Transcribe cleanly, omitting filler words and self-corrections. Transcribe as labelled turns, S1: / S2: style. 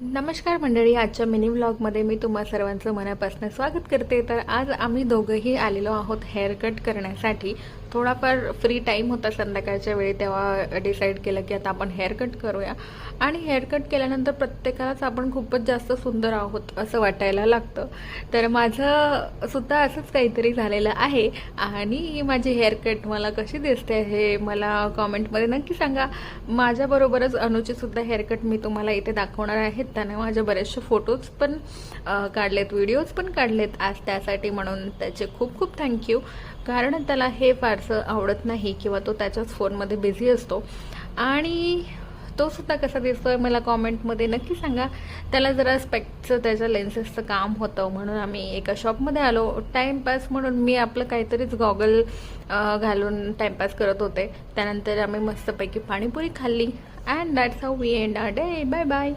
S1: नमस्कार मंडळी, आजच्या मिनी व्लॉगमध्ये मी तुम्हा सर्वांचं मनापासून स्वागत करते। तर आज आम्ही दोघंही आलेलो आहोत हेअर कट करण्यासाठी। थोडाफार फ्री टाईम होता संध्याकाळच्या वेळी, तेव्हा डिसाईड केलं की आता आपण हेअर कट करूया। आणि हेअर कट केल्यानंतर प्रत्येकालाच आपण खूपच जास्त सुंदर आहोत असं वाटायला लागतं। तर माझं सुद्धा असंच काहीतरी झालेलं आहे आणि माझी हेअर कट मला कशी दिसते हे मला कॉमेंटमध्ये नक्की सांगा। माझ्याबरोबरच अनुची सुद्धा हेअर कट मी तुम्हाला इथे दाखवणार आहे। त्याने माझे बरेचसे फोटोज पण काढलेत, व्हिडिओज पण काढलेत आज त्यासाठी, म्हणून त्याचे खूप खूप थँक्यू। कारण त्याला हे फारसं आवडत नाही किंवा तो त्याच्याच फोनमध्ये बिझी असतो आणि तो सुद्धा कसा दिसतोय मला कॉमेंटमध्ये नक्की सांगा। त्याला जरा स्पेक्टचं त्याच्या लेन्सेसचं काम होतं म्हणून आम्ही एका शॉपमध्ये आलो टाईमपास म्हणून। मी आपलं काहीतरीच गॉगल घालून टाईमपास करत होते। त्यानंतर आम्ही मस्तपैकी पाणीपुरी खाल्ली and that's how we end our day. Bye bye.